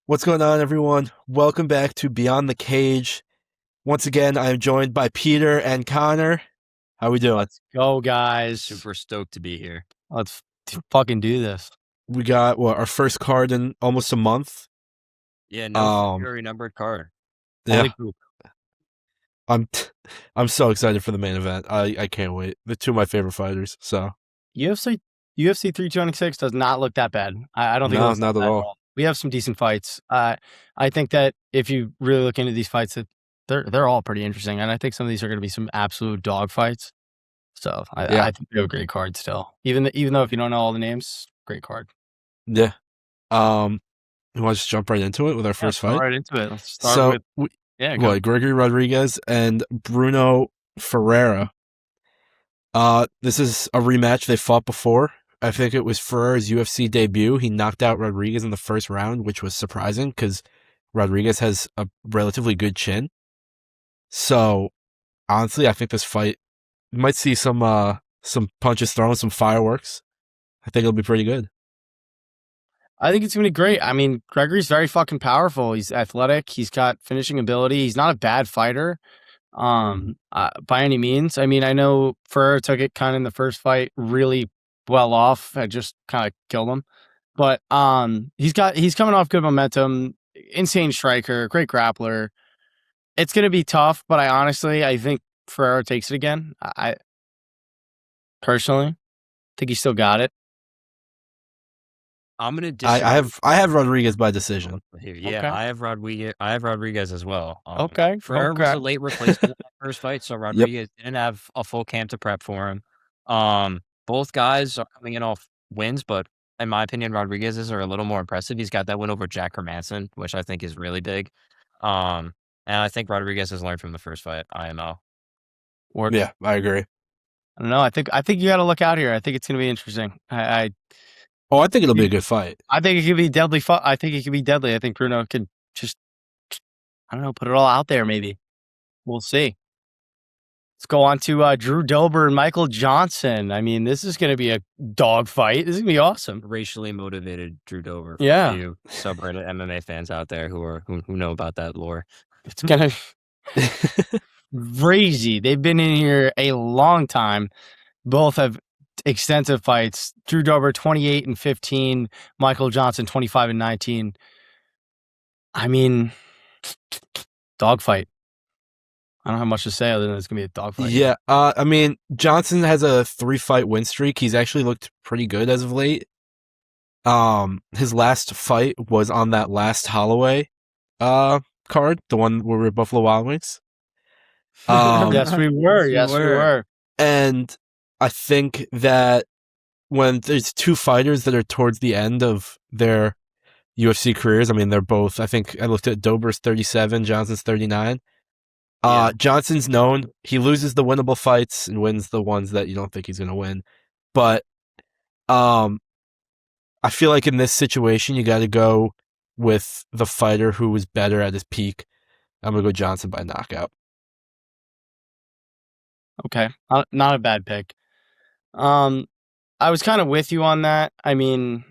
What's going on, everyone? Welcome back to Beyond the Cage. Once again, I am joined by Peter and Connor. How we doing? Let's go, guys. Super stoked to be here. Let's fucking do this. We got our first card in almost a month. Yeah, no February numbered card. Yeah, I'm so excited for the main event. I can't wait. They're two of my favorite fighters. So UFC 326 does not look that bad. I don't think it no, looks not that at bad all. We have some decent fights. I think that if you really look into these fights, that they're all pretty interesting, and I think some of these are going to be some absolute dog fights. So I think they're a great card still. Even though if you don't know all the names, great card. Yeah. You want to just jump right into it with our first fight? Right into it. Let's start with Gregory Rodriguez and Bruno Ferreira. This is a rematch. They fought before. I think it was Ferreira's UFC debut. He knocked out Rodriguez in the first round, which was surprising because Rodriguez has a relatively good chin. So honestly, I think this fight might see some punches thrown, some fireworks. I think it'll be pretty good. I think it's going to be great. I mean, Gregory's very fucking powerful. He's athletic. He's got finishing ability. He's not a bad fighter by any means. I mean, I know Ferrer took it kind of in the first fight really well off. I just kind of killed him. But he's coming off good momentum, insane striker, great grappler. It's going to be tough, but I think Ferrer takes it again. I personally think he still got it. I'm gonna disagree. I have Rodriguez by decision. Yeah, Okay. I have Rodriguez as well. Okay. Ferrer was a late replacement in that first fight, so Rodriguez didn't have a full camp to prep for him. Both guys are coming in off wins, but in my opinion, Rodriguez's are a little more impressive. He's got that win over Jack Hermanson, which I think is really big. And I think Rodriguez has learned from the first fight, IMO. Yeah, I agree. I don't know. I think you got to look out here. I think it's going to be interesting. I think it'll be a good fight. I think it could be deadly. I think it could be deadly. I think Bruno could just, I don't know, put it all out there. Maybe we'll see. Let's go on to Drew Dober and Michael Johnson. I mean, this is going to be a dog fight. This is going to be awesome. Racially motivated Drew Dober. Yeah. For you subreddit MMA fans out there who know about that lore. It's going to crazy. They've been in here a long time. Both have extensive fights. Drew Dober 28-15, Michael Johnson 25-19. I mean, dog fight. I don't have much to say other than it's gonna be a dog fight. Yeah, I mean, Johnson has a 3-fight win streak. He's actually looked pretty good as of late. His last fight was on that last Holloway card, the one where we were Buffalo Wild Wings. Yes, we were. Yes, we were. And I think that when there's two fighters that are towards the end of their UFC careers, I mean, they're both, I think I looked at Dober's 37, Johnson's 39. Johnson's known. He loses the winnable fights and wins the ones that you don't think he's going to win. But I feel like in this situation, you got to go with the fighter who was better at his peak. I'm going to go Johnson by knockout. Okay. Not a bad pick. I was kind of with you on that. I mean,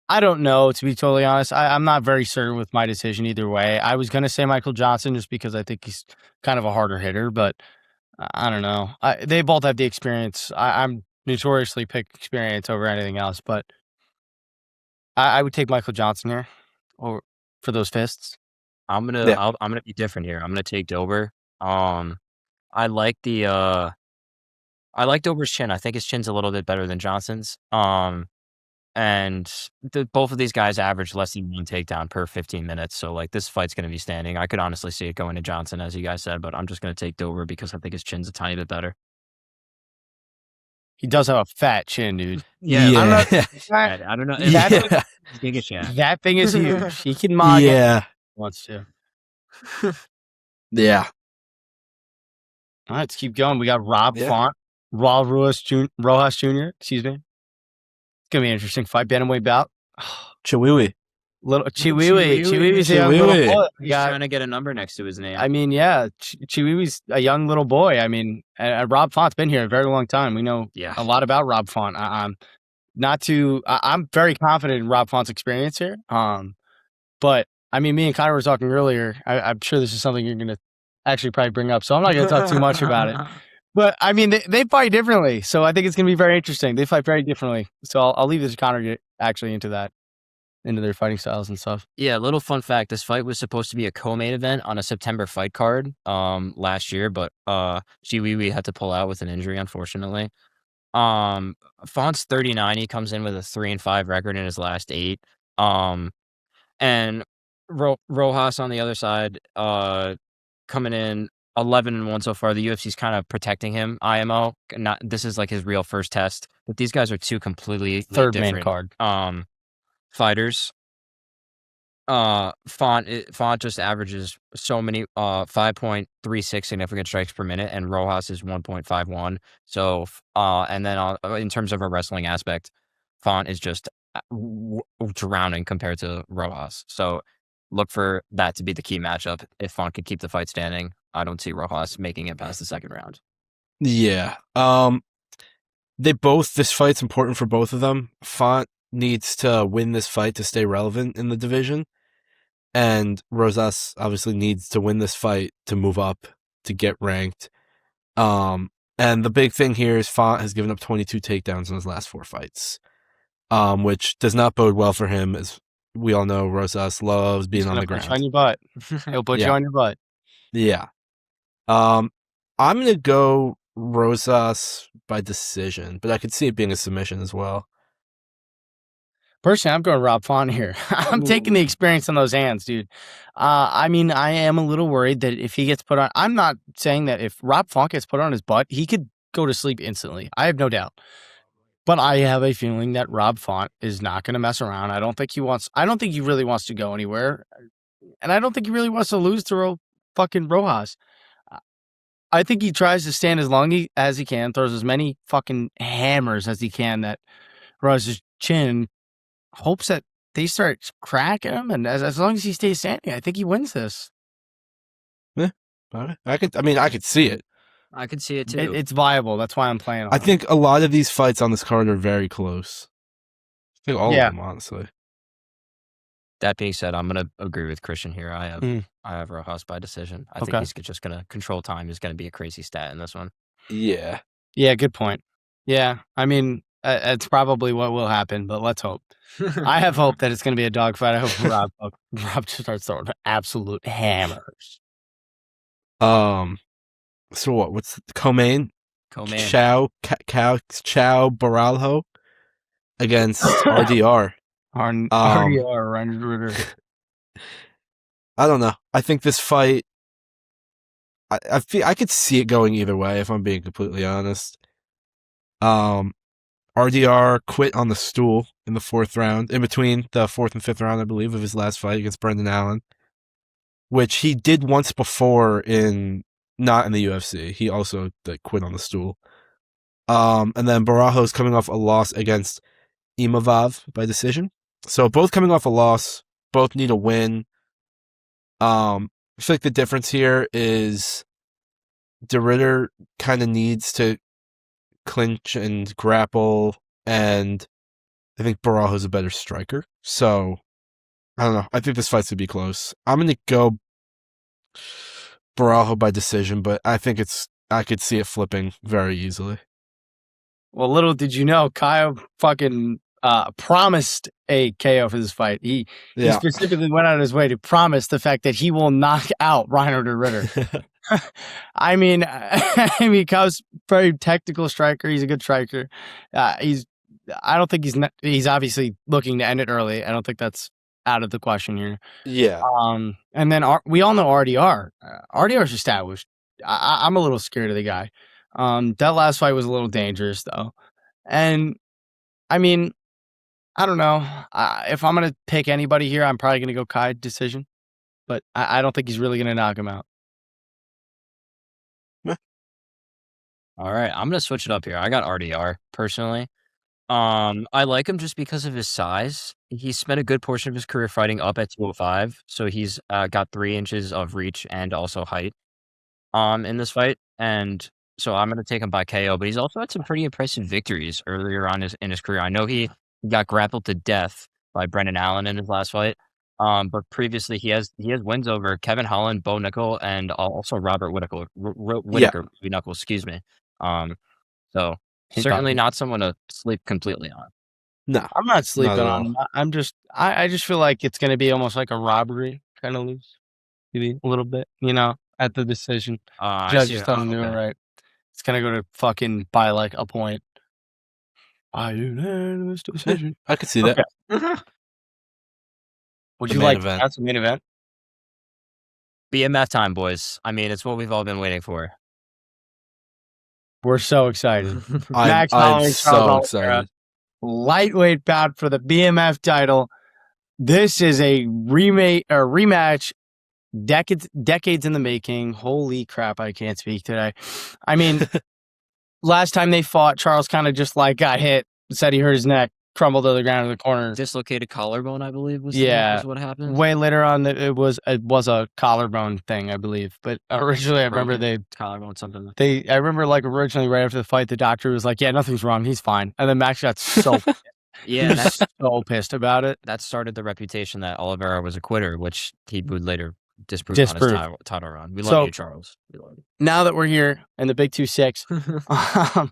I don't know, to be totally honest. I'm not very certain with my decision either way. I was going to say Michael Johnson just because I think he's kind of a harder hitter, but I don't know. They both have the experience. I'm notoriously pick experience over anything else, but I would take Michael Johnson here or for those fists. I'm gonna be different here. I'm gonna take Dober. I like Dober's chin. I think his chin's a little bit better than Johnson's. And both of these guys average less than one takedown per 15 minutes. So like this fight's gonna be standing. I could honestly see it going to Johnson, as you guys said, but I'm just gonna take Dober because I think his chin's a tiny bit better. He does have a fat chin, dude. Yeah. I don't know. That thing is huge. He can mog it if he wants to. Yeah. All right, let's keep going. We got Rob Font, Raul Rojas Jr. Excuse me. It's gonna be an interesting fight. Bantamweight bout. Chihuahua. Chihuahua's a young little boy. He's trying to get a number next to his name. I mean, yeah, Chihuahua's a young little boy. I mean, Rob Font's been here a very long time. We know a lot about Rob Font. I'm very confident in Rob Font's experience here. But I mean, me and Connor were talking earlier. I'm sure this is something you're gonna actually probably bring up, so I'm not gonna talk too much about it. But I mean, they fight differently, so I think it's gonna be very interesting. They fight very differently, so I'll leave this to Connor get actually into that, into their fighting styles and stuff. Yeah, little fun fact, this fight was supposed to be a co-main event on a September fight card, last year, but, Shiwiwi had to pull out with an injury, unfortunately. Font's 39, he comes in with a 3-5 record in his last 8. Um, and Rojas on the other side, coming in 11-1 so far. The UFC's kind of protecting him, IMO. Not this is like his real first test, but these guys are two completely Third main different card. fighters. Font just averages so many 5.36 significant strikes per minute, and Rojas is 1.51. So and then in terms of a wrestling aspect, Font is just drowning compared to Rojas. So look for that to be the key matchup. If Font could keep the fight standing, I don't see Rojas making it past the second round. Yeah. This fight's important for both of them. Font needs to win this fight to stay relevant in the division. And Rosas obviously needs to win this fight to move up, to get ranked. And the big thing here is Font has given up 22 takedowns in his last 4 fights, which does not bode well for him. As we all know, Rosas loves being on the ground. Put you on your butt. He'll put you on your butt. Yeah. I'm going to go Rosas by decision, but I could see it being a submission as well. Personally, I'm going Rob Font here. I'm taking the experience on those hands, dude. I mean, I am a little worried that if he gets put on, I'm not saying that if Rob Font gets put on his butt, he could go to sleep instantly. I have no doubt. But I have a feeling that Rob Font is not going to mess around. I don't think he really wants to go anywhere. And I don't think he really wants to lose to fucking Rojas. I think he tries to stand as long as he can, throws as many fucking hammers as he can that Rojas' chin, hopes that they start cracking him, and as long as he stays standing, I think he wins this. Yeah, I could see it. I could see it too. It's viable. That's why I'm playing. I think a lot of these fights on this card are very close. I think all of them, honestly. That being said, I'm gonna agree with Christian here. I have Rojas by decision. I think he's just gonna control time. Is gonna be a crazy stat in this one. Yeah. Yeah. Good point. Yeah. I mean, it's probably what will happen, but let's hope. I have hope that it's going to be a dogfight. I hope Rob just starts throwing absolute hammers. So what? What's the co-main? Chao Baralho against RDR. RDR, Ryan Ritter. I don't know. I think this fight, I feel I could see it going either way if I'm being completely honest. RDR quit on the stool in the 4th round, in between the 4th and 5th round, I believe, of his last fight against Brendan Allen, which he did once before not in the UFC. He also quit on the stool. And then Barajo's coming off a loss against Imavov by decision. So both coming off a loss, both need a win. I feel like the difference here is De Ritter kind of needs to clinch and grapple, and I think Barajo's a better striker. So I don't know. I think this fight's gonna be close. I'm gonna go Barajo by decision, but I think I could see it flipping very easily. Well, little did you know, Kyle fucking promised a KO for this fight. He specifically went out of his way to promise the fact that he will knock out Reinhard Ritter. I mean, Kyle's very technical striker. He's a good striker. I don't think he's obviously looking to end it early. I don't think that's out of the question here. Yeah. And then we all know RDR. RDR's established. I'm a little scared of the guy. That last fight was a little dangerous though. And I mean, I don't know. If I'm going to pick anybody here, I'm probably going to go Kai decision. But I don't think he's really going to knock him out. All right, I'm gonna switch it up here. I got RDR personally. I like him just because of his size. He spent a good portion of his career fighting up at 205, so he's got 3 inches of reach and also height in this fight. And so I'm gonna take him by KO, but he's also had some pretty impressive victories earlier on in his career. I know he got grappled to death by Brendan Allen in his last fight. But previously he has wins over Kevin Holland, Bo Nickel, and also Robert Whitaker. Whitaker, Knuckle, excuse me. So certainly not someone to sleep completely on. No, I'm not sleeping at on all. him. I'm just I just feel like it's gonna be almost like a robbery kind of lose. Maybe a little bit, at the decision. I see. Judges don't do it Okay. right. It's gonna go to fucking by like a point. By unanimous decision. I could see that. Would The you main like event. that's the main event? BMF time, boys. I mean, it's what we've all been waiting for. We're so excited. I'm Max Holloway, so Charles Oliveira, excited. lightweight bout for the BMF title. This is a rematch. Decades in the making. Holy crap, I can't speak today. I mean, last time they fought, Charles kind of just like got hit, said he hurt his neck, crumbled to the ground in the corner. Dislocated collarbone, I believe, was what happened. Way later on, it was a collarbone thing, I believe. But originally, I remember collarbone something. I remember like originally right after the fight, the doctor was like, "Yeah, nothing's wrong, he's fine." And then Max got so pissed. Yeah, he was so pissed about it. That started the reputation that Oliveira was a quitter, which he would later disprove on his title run. We love you, Charles. We love you. Now that we're here in the Big 2-6,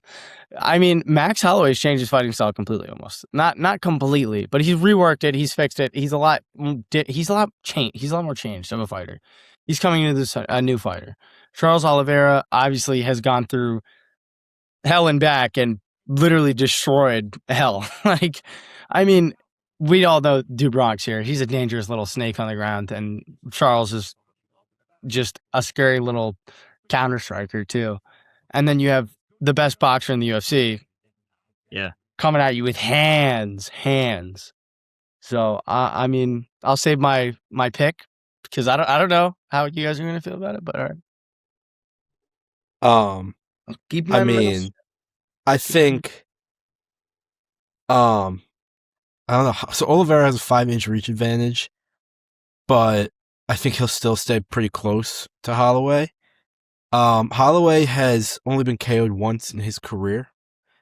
I mean, Max Holloway's changed his fighting style completely, almost not completely, but he's reworked it. He's fixed it. He's a lot more changed of a fighter. He's coming into this a new fighter. Charles Oliveira obviously has gone through hell and back and literally destroyed hell. Like, I mean, we all know Dubronk's here. He's a dangerous little snake on the ground, and Charles is just a scary little counter striker too. And then you have the best boxer in the UFC. Yeah. Coming at you with hands. So I mean, I'll save my pick because I don't know how you guys are gonna feel about it, but all right. Keep my I think I don't know. So Oliveira has a 5-inch reach advantage, but I think he'll still stay pretty close to Holloway. Holloway has only been KO'd once in his career,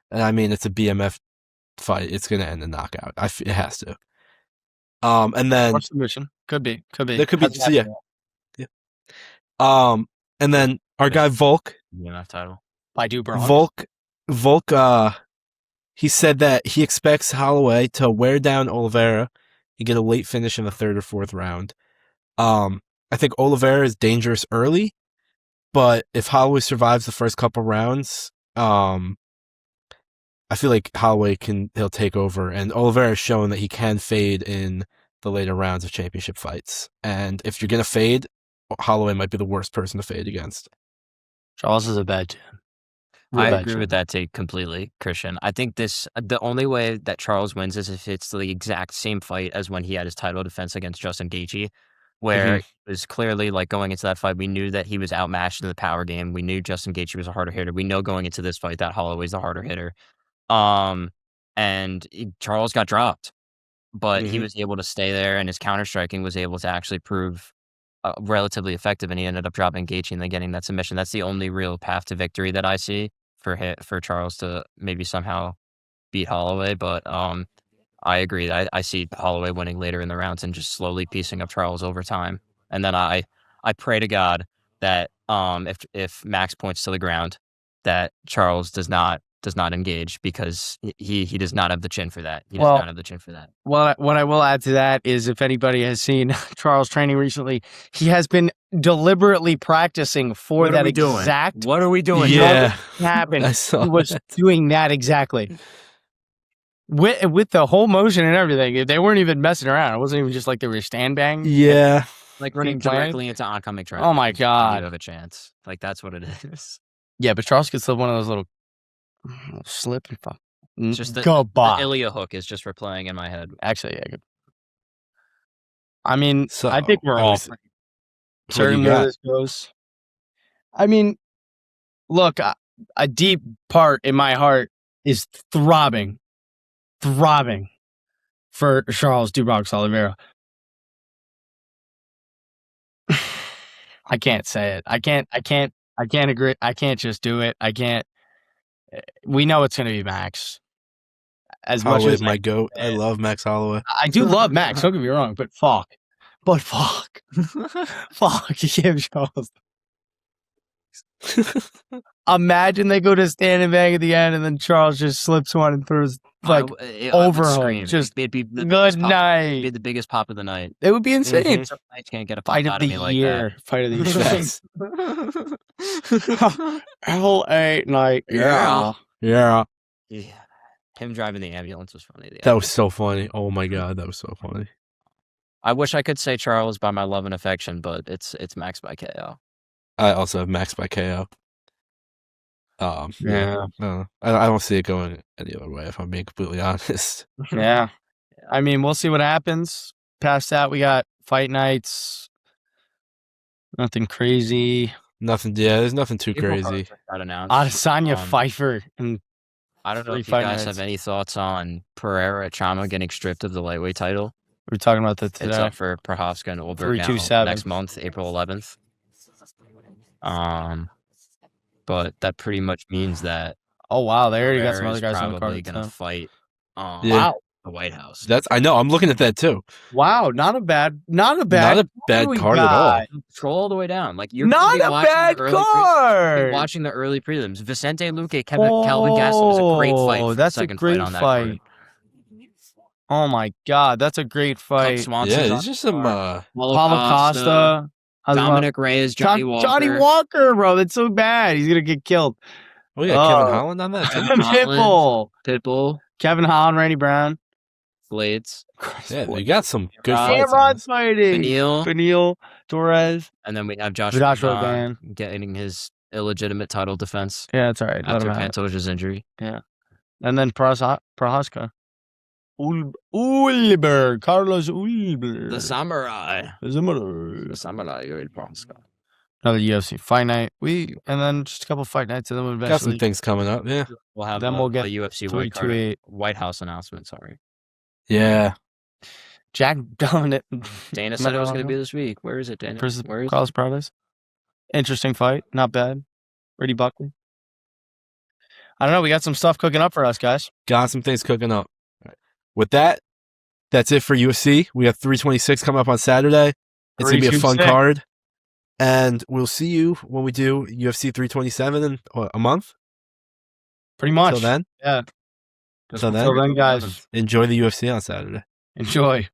and I mean it's a BMF fight. It's gonna end in knockout. It has to. And then submission could be. There could be. So yeah. And then our guy Volk. BMF title by Dubronx. Volk. He said that he expects Holloway to wear down Oliveira and get a late finish in the 3rd or 4th round. I think Oliveira is dangerous early, but if Holloway survives the first couple rounds, I feel like he'll take over, and Oliveira has shown that he can fade in the later rounds of championship fights. And if you're gonna fade, Holloway might be the worst person to fade against. Charles is a bad dude. I agree with that take completely, Christian. I think the only way that Charles wins is if it's the exact same fight as when he had his title defense against Justin Gaethje, where it was clearly like going into that fight, we knew that he was outmatched in the power game. We knew Justin Gaethje was a harder hitter. We know going into this fight that Holloway's the harder hitter. And Charles got dropped, but he was able to stay there, and his counter striking was able to actually prove relatively effective, and he ended up dropping Gaethje and then getting that submission. That's the only real path to victory that I see for Charles to maybe somehow beat Holloway. But I agree. I see Holloway winning later in the rounds and just slowly piecing up Charles over time. And then I pray to God that if Max points to the ground, that Charles does not engage, because he does not have the chin for that. He does not have the chin for that. Well, what I will add to that is, if anybody has seen Charles training recently, he has been deliberately practicing for that exact. What are we doing? Yeah, happened. He was doing that exactly. With the whole motion and everything. They weren't even messing around. It wasn't even just like they were stand bang. Yeah. Like running directly into oncoming traffic. Oh my God. You have a chance. Like, that's what it is. Yeah, but Charles gets one of those little slip and fuck. It's just the Ilya hook is just replaying in my head. Actually, yeah. I mean, I think we're all certain where this goes. I mean, look, a deep part in my heart is throbbing for Charles Dubrox Oliveira. I can't say it. I can't agree. I can't just do it. I can't. We know it's going to be Max. As much as my goat, I love Max Holloway. I do love Max. Don't get me wrong, but fuck, But fuck. Fuck, he gave Charles. Imagine they go to standing bang at the end and then Charles just slips one and throws like I would overhook. scream. Just it'd be the good biggest pop- night. It'd be the biggest pop of the night. It would be insane. Mhm. Some nights can't get a pop Fight out of of the me like year. Fight of the year. Facts. L.A. night. Yeah. Yeah. Yeah. Him driving the ambulance was funny. That was so funny. Oh my god, that was so funny. I wish I could say Charles by my love and affection, but it's Max by KO. I also have Max by KO. Yeah. I don't see it going any other way, if I'm being completely honest. Yeah. I mean, we'll see what happens. Past that, we got fight nights. Nothing crazy. Nothing. Yeah, there's nothing too April crazy. cards got announced. Adesanya Um, Pfeiffer. And I don't know 3 if you fight guys nights. have any thoughts on Pereira Chama getting stripped of the lightweight title. we're talking about that It's today. up for Prochazka and Ulberg now 327. next month, April 11th. But that pretty much means that Oh, wow. They already got some Pereira other is guys on the probably card. gonna too. fight. Yeah. Wow. The White House. I know. I'm looking at that too. Wow. Not a bad Not a bad card at all. Scroll all the way down. Like you're Not gonna be a watching bad the early card. watching the early prelims. Vicente Luque, Calvin Gaston was a great fight. For That's the a second great fight on that fight. card. Oh my god, that's a great fight. Swanson's Yeah, on it's just some. Paulo Paulo Costa. How's it Dominic Reyes, Johnny Walker. Johnny Walker, bro. That's so bad. He's gonna get killed. Oh yeah, Kevin Holland on that. too? Kevin Holland. Pitbull. Pitbull, Kevin Holland, Randy Brown. Blades, Yeah, we got some good Cameron fights. on Cameron this. fighting. Beneil, Beneil, Torres. and then we have Joshua Joshua Van getting his illegitimate title defense Yeah, that's all right. Let after him have it. Pantoja's injury. And then Prohaska. Ulberg. Carlos Ulberg. The Samurai. Samurai. The Samurai Yuri Prochazka. Another UFC fight night. And then just a couple fight nights, and then we'll Got some eventually things coming up. Yeah. We'll have Then we'll get a UFC 328. White House announcement. Sorry. Yeah. Jack Dominant Dana said it was going to be this week. Where is it, Dana? versus Where is Carlos Pradas. Interesting fight. Not bad. Brady Buckley. I don't know. We got some stuff cooking up for us, guys. Got some things cooking up. All right. With that, that's it for UFC. We have 326 coming up on Saturday. It's going to be a fun 326. card. And we'll see you when we do UFC 327 in a month. Pretty much. Till then. Yeah. Till then. Till then, guys. Enjoy the UFC on Saturday. Enjoy.